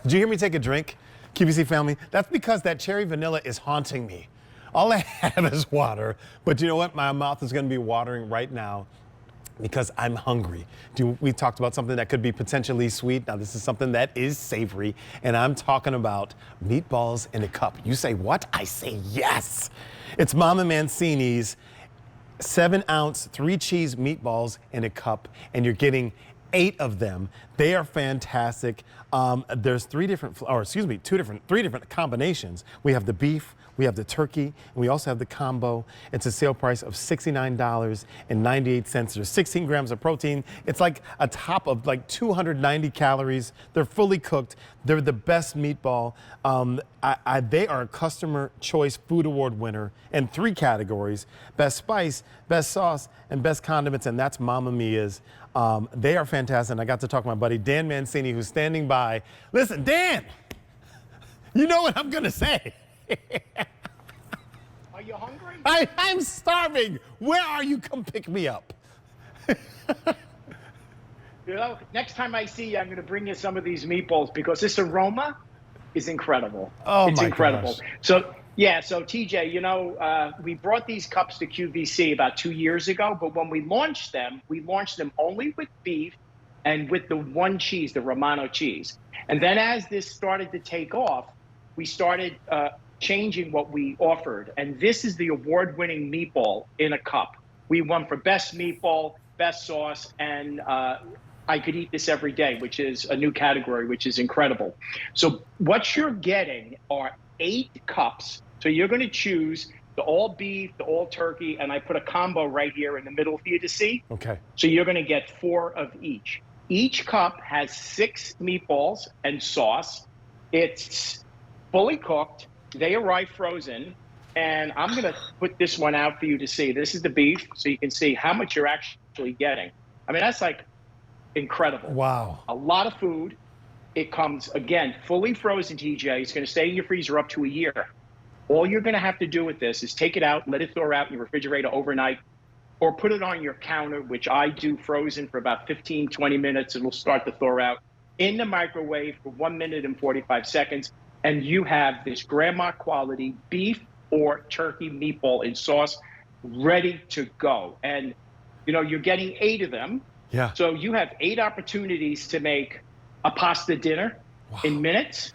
Did you hear me take a drink, QVC family? That's because that cherry vanilla is haunting me. All I have is water, but you know what? My mouth is going to be watering right now because I'm hungry. We talked about something that could be potentially sweet. Now this is something that is savory, and I'm talking about meatballs in a cup. You say what? I say yes. It's Mama Mancini's 7-ounce, 3-cheese meatballs in a cup, and you're getting 8 of them. They are fantastic. There's three different combinations. We have the beef, we have the turkey, and we also have the combo. It's a sale price of $69.98. There's 16 grams of protein. It's like a top of like 290 calories. They're fully cooked. They're the best meatball. They are a Customer Choice Food Award winner in 3 categories: Best Spice, Best Sauce, and Best Condiments, and that's Mamma Mia's. They are fantastic. And I got to talk to my buddy Dan Mancini, who's standing by. Listen, Dan, you know what I'm gonna say. Are you hungry? I'm starving. Where are you? Come pick me up. You know, next time I see you, I'm going to bring you some of these meatballs because this aroma is incredible. Oh, it's my incredible. gosh. So, yeah, so TJ, you know, we brought these cups to QVC about 2 years ago, but when we launched them only with beef and with the one cheese, the Romano cheese. And then as this started to take off, we started changing what we offered. And this is the award-winning meatball in a cup. We won for best meatball, best sauce, and I could eat this every day, which is a new category, which is incredible. So what you're getting are 8 cups. So you're going to choose the all beef, the all turkey, and I put a combo right here in the middle for you to see. Okay. So you're going to get 4 of each. Each cup has 6 meatballs and sauce. It's fully cooked. They arrive frozen. And I'm going to put this one out for you to see. This is the beef, so you can see how much you're actually getting. I mean, that's like incredible. Wow. A lot of food. It comes, again, fully frozen, TJ. It's going to stay in your freezer up to a year. All you're going to have to do with this is take it out, let it thaw out in your refrigerator overnight, or put it on your counter, which I do frozen for about 15, 20 minutes. It'll start to thaw out in the microwave for 1 minute and 45 seconds. And you have this grandma quality beef or turkey meatball in sauce ready to go. And, you know, you're getting 8 of them. Yeah. So you have 8 opportunities to make a pasta dinner in minutes,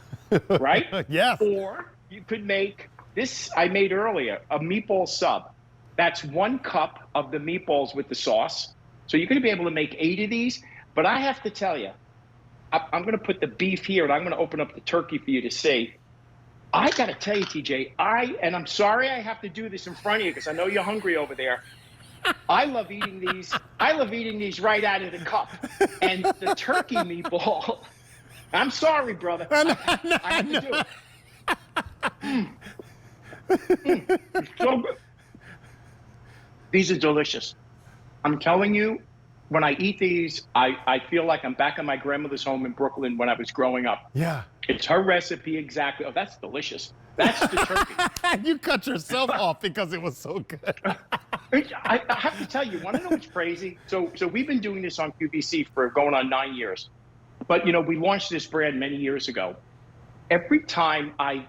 right? Yes. Or you could make this I made earlier, a meatball sub. That's 1 cup of the meatballs with the sauce. So you're going to be able to make 8 of these. But I have to tell you, I'm going to put the beef here, and I'm going to open up the turkey for you to see. I got to tell you, TJ, and I'm sorry I have to do this in front of you because I know you're hungry over there. I love eating these. I love eating these right out of the cup. And the turkey meatball, I'm sorry, brother. I have to do it. It's so good. These are delicious. I'm telling you, when I eat these, I feel like I'm back in my grandmother's home in Brooklyn when I was growing up. Yeah. It's her recipe exactly. Oh, that's delicious. That's the turkey. You cut yourself off because it was so good. I have to tell you, want to know what's crazy? So we've been doing this on QVC for going on 9 years. But, you know, we launched this brand many years ago. Every time I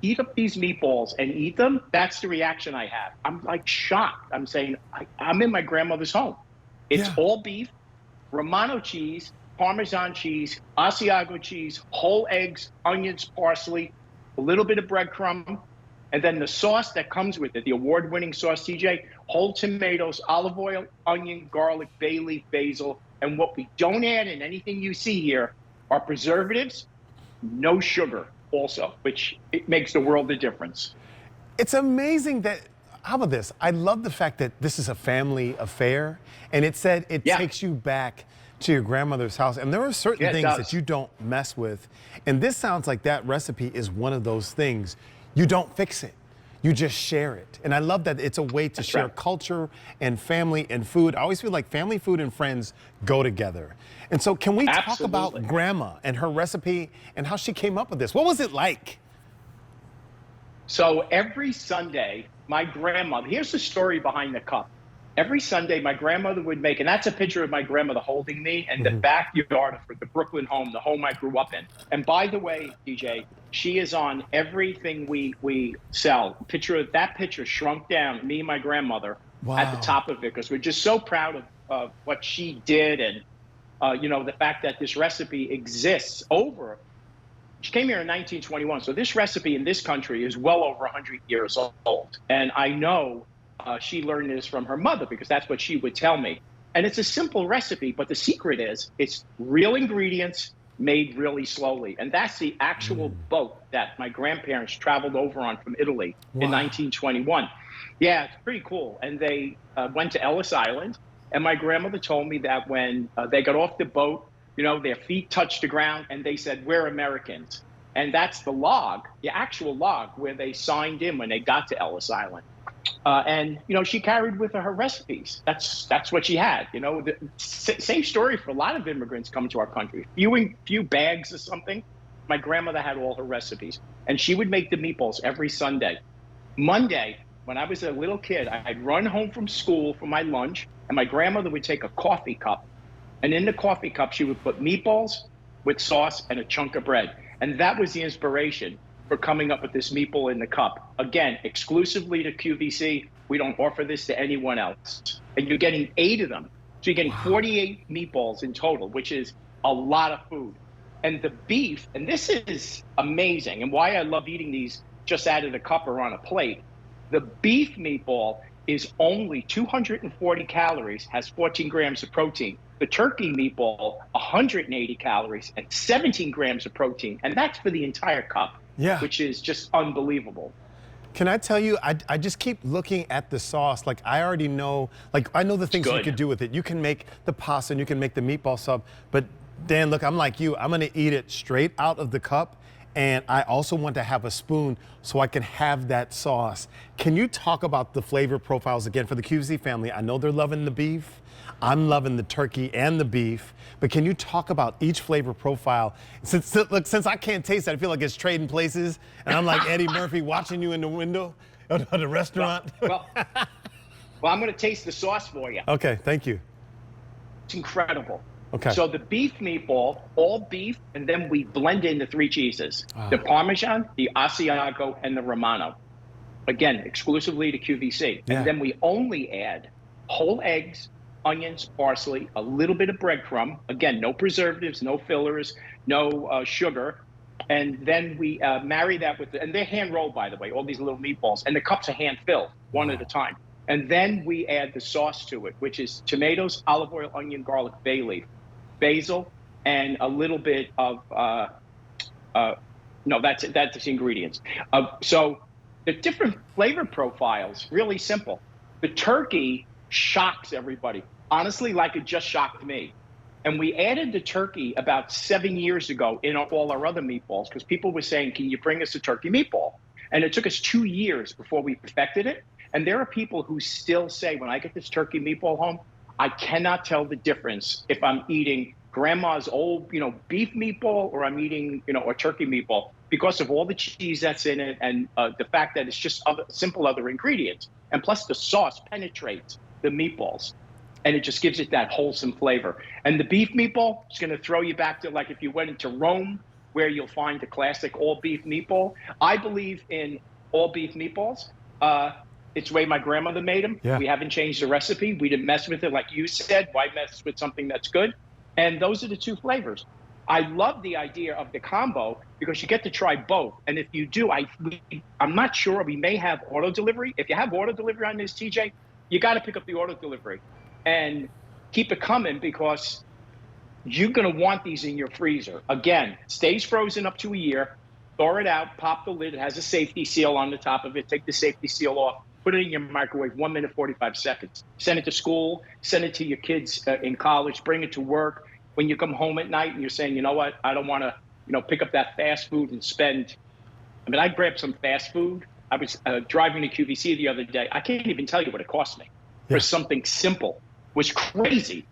eat up these meatballs and eat them, that's the reaction I have. I'm like shocked. I'm saying, I'm in my grandmother's home. It's all beef, Romano cheese, Parmesan cheese, Asiago cheese, whole eggs, onions, parsley, a little bit of breadcrumb, and then the sauce that comes with it, the award-winning sauce, TJ, whole tomatoes, olive oil, onion, garlic, bay leaf, basil. And what we don't add in anything you see here are preservatives, no sugar also, which it makes the world of difference. It's amazing that, how about this? I love the fact that this is a family affair, and it said it takes you back to your grandmother's house, and there are certain things that you don't mess with, and this sounds like that recipe is one of those things. You don't fix it, you just share it. And I love that it's a way to share culture and family and food. I always feel like family, food, and friends go together. And so can we talk about Grandma and her recipe and how she came up with this? What was it like? So every Sunday, my grandmother, here's the story behind the cup. every Sunday, my grandmother would make, and that's a picture of my grandmother holding me in the Mhm. backyard of the Brooklyn home, the home I grew up in. And by the way, DJ, she is on everything we sell. That picture shrunk down, me and my grandmother at the Wow. top of it, because we're just so proud of what she did. And, the fact that this recipe exists she came here in 1921. So this recipe in this country is well over 100 years old. And I know she learned this from her mother, because that's what she would tell me. And it's a simple recipe, but the secret is it's real ingredients made really slowly. And that's the actual boat that my grandparents traveled over on from Italy in Wow. 1921. Yeah, it's pretty cool. And they went to Ellis Island. And my grandmother told me that when they got off the boat, their feet touched the ground and they said, "We're Americans." And that's the log, the actual log where they signed in when they got to Ellis Island. And she carried with her recipes. That's what she had. Same story for a lot of immigrants coming to our country. Few bags or something. My grandmother had all her recipes, and she would make the meatballs every Sunday. Monday, when I was a little kid, I'd run home from school for my lunch, and my grandmother would take a coffee cup, and in the coffee cup she would put meatballs with sauce and a chunk of bread, and that was the inspiration for coming up with this meatball in the cup. Again, exclusively to QVC. We don't offer this to anyone else. And you're getting 8 of them. So you're getting 48 meatballs in total, which is a lot of food. And the beef, and this is amazing, and why I love eating these just out of the cup or on a plate. The beef meatball is only 240 calories, has 14 grams of protein. The turkey meatball, 180 calories and 17 grams of protein. And that's for the entire cup. Yeah. Which is just unbelievable. Can I tell you, I just keep looking at the sauce. Like, I already know, I know the things you good. could do with it. You can make the pasta and you can make the meatball sub. But Dan, look, I'm like you. I'm going to eat it straight out of the cup. And I also want to have a spoon so I can have that sauce. Can you talk about the flavor profiles again for the QVC family? I know they're loving the beef. I'm loving the turkey and the beef, but can you talk about each flavor profile? Since I can't taste it, I feel like it's trading places, and I'm like Eddie Murphy watching you in the window of the restaurant. Well, I'm going to taste the sauce for you. Okay, thank you. It's incredible. Okay. So the beef meatball, all beef, and then we blend in the 3 cheeses, the Parmesan, the Asiago, and the Romano. Again, exclusively to QVC. Yeah. And then we only add whole eggs, onions, parsley, a little bit of breadcrumb. Again, no preservatives, no fillers, no sugar. And then we marry that with, and they're hand rolled, by the way, all these little meatballs. And the cups are hand filled, one at a time. And then we add the sauce to it, which is tomatoes, olive oil, onion, garlic, bay leaf, basil, and a little bit of, that's the ingredients. So the different flavor profiles, really simple. The turkey shocks everybody. Honestly, like it just shocked me. And we added the turkey about 7 years ago in all our other meatballs, because people were saying, "Can you bring us a turkey meatball?" And it took us 2 years before we perfected it. And there are people who still say, when I get this turkey meatball home, I cannot tell the difference if I'm eating grandma's old, beef meatball or I'm eating, a turkey meatball, because of all the cheese that's in it and the fact that it's just simple other ingredients. And plus the sauce penetrates the meatballs, and it just gives it that wholesome flavor. And the beef meatball is going to throw you back to like if you went into Rome, where you'll find the classic all beef meatball. I believe in all beef meatballs. It's the way my grandmother made them. Yeah. We haven't changed the recipe. We didn't mess with it. Like you said, why mess with something that's good? And those are the 2 flavors. I love the idea of the combo because you get to try both. And if you do, I'm not sure, we may have auto delivery. If you have auto delivery on this, TJ, you got to pick up the auto delivery and keep it coming, because you're going to want these in your freezer. Again, stays frozen up to a year. Thaw it out, pop the lid. It has a safety seal on the top of it. Take the safety seal off. Put it in your microwave, 1 minute, 45 seconds. Send it to school. Send it to your kids in college. Bring it to work. When you come home at night and you're saying, you know what, I don't want to, pick up that fast food and spend. I grabbed some fast food. I was driving to QVC the other day. I can't even tell you what it cost me for something simple. It was crazy.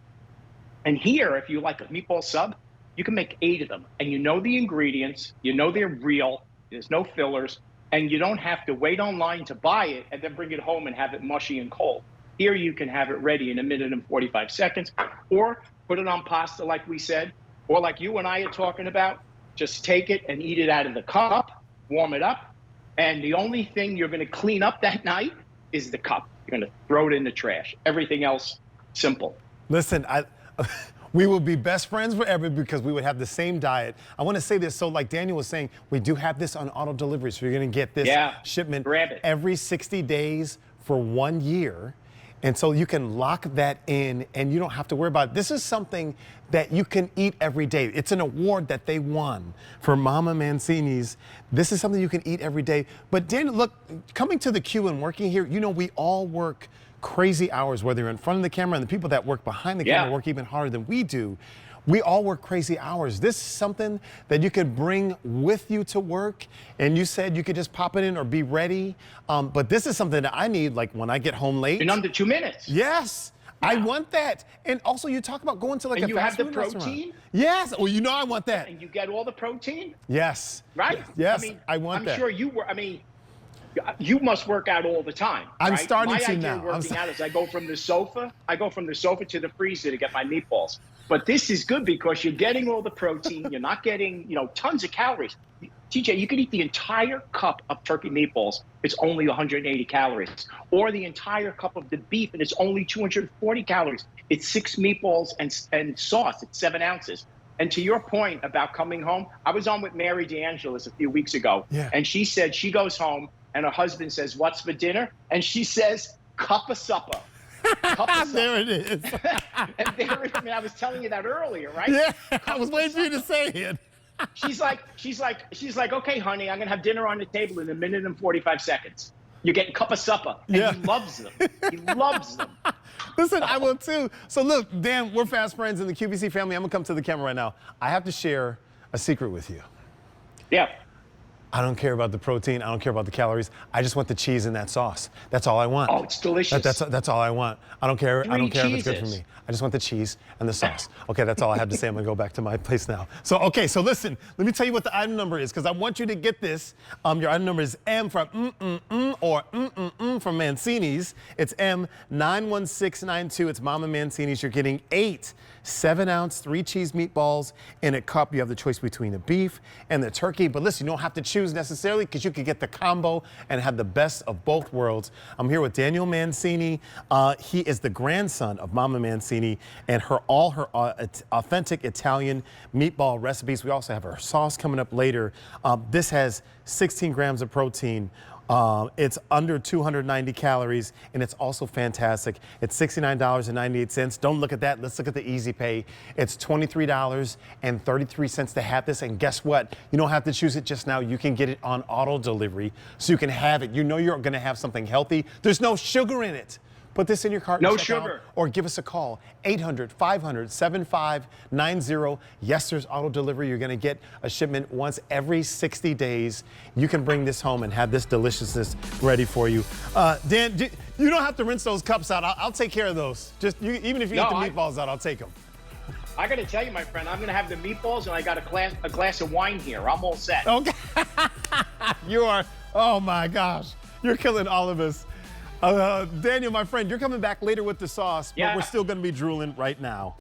And here, if you like a meatball sub, you can make 8 of them. And you know the ingredients. You know they're real. There's no fillers. And you don't have to wait online to buy it and then bring it home and have it mushy and cold. Here you can have it ready in 1 minute and 45 seconds, or put it on pasta like we said, or like you and I are talking about, just take it and eat it out of the cup, warm it up, and the only thing you're going to clean up that night is the cup. You're going to throw it in the trash. Everything else, simple. Listen, we will be best friends forever because we would have the same diet. I want to say this. So like Daniel was saying, we do have this on auto delivery. So you're going to get this shipment every 60 days for 1 year. And so you can lock that in and you don't have to worry about it. This is something that you can eat every day. It's an award that they won for Mama Mancini's. This is something you can eat every day. But Daniel, look, coming to the Q and working here, you know, we all work crazy hours, whether you're in front of the camera, and the people that work behind the camera work even harder than we do. We all work crazy hours. This is something that you could bring with you to work, and you said you could just pop it in or be ready. But this is something that I need, like when I get home late. In under 2 minutes. Yes, I want that. And also, you talk about going to like a fast food restaurant. And you have the protein? Yes. Well, you know I want that. And you get all the protein? Yes. Right? Yes, I mean, I want that. I'm sure you were. I mean, you must work out all the time. I'm right? starting to now. My idea of working out is I go from the sofa to the freezer to get my meatballs. But this is good because you're getting all the protein. You're not getting, tons of calories. TJ, you could eat the entire cup of turkey meatballs. It's only 180 calories. Or the entire cup of the beef, and it's only 240 calories. It's 6 meatballs and sauce. It's 7 ounces. And to your point about coming home, I was on with Mary DeAngelis a few weeks ago. Yeah. And she said she goes home and her husband says, "What's for dinner?" And she says, "Cup of supper." There it is. And there it is. I mean, I was telling you that earlier, right? Yeah, I was waiting for you to say it. She's like, "Okay, honey, I'm gonna have dinner on the table in 1 minute and 45 seconds. You're getting cup of supper." And he loves them. He loves them. Listen, I will too. So look, Dan, we're fast friends in the QVC family. I'm gonna come to the camera right now. I have to share a secret with you. Yeah. I don't care about the protein. I don't care about the calories. I just want the cheese in that sauce. That's all I want. Oh, it's delicious. That's all I want. I don't care. I don't care if it's good for me. cheeses. I just want the cheese and the sauce. Okay, that's all I have to say. I'm gonna go back to my place now. So listen. Let me tell you what the item number is because I want you to get this. Your item number is M from or from Mancini's. It's M91692. It's Mama Mancini's. You're getting 8 7-ounce 3-cheese meatballs in a cup. You have the choice between the beef and the turkey. But listen, you don't have to choose necessarily because you could get the combo and have the best of both worlds. I'm here with Daniel Mancini. He is the grandson of Mama Mancini and all her authentic Italian meatball recipes. We also have her sauce coming up later. This has 16 grams of protein. It's under 290 calories, and it's also fantastic. It's $69.98. Don't look at that. Let's look at the easy pay. It's $23.33 to have this, and guess what? You don't have to choose it just now. You can get it on auto delivery, so you can have it. You know you're going to have something healthy. There's no sugar in it. Put this in your cart. No sugar. Or give us a call, 800-500-7590. Yes, there's auto delivery. You're going to get a shipment once every 60 days. You can bring this home and have this deliciousness ready for you. Dan, you don't have to rinse those cups out. I'll take care of those. Even if you eat the meatballs out, I'll take them. I got to tell you, my friend, I'm going to have the meatballs, and I got a glass of wine here. I'm all set. Okay. You are, oh my gosh. You're killing all of us. Daniel, my friend, you're coming back later with the sauce, but we're still going to be drooling right now.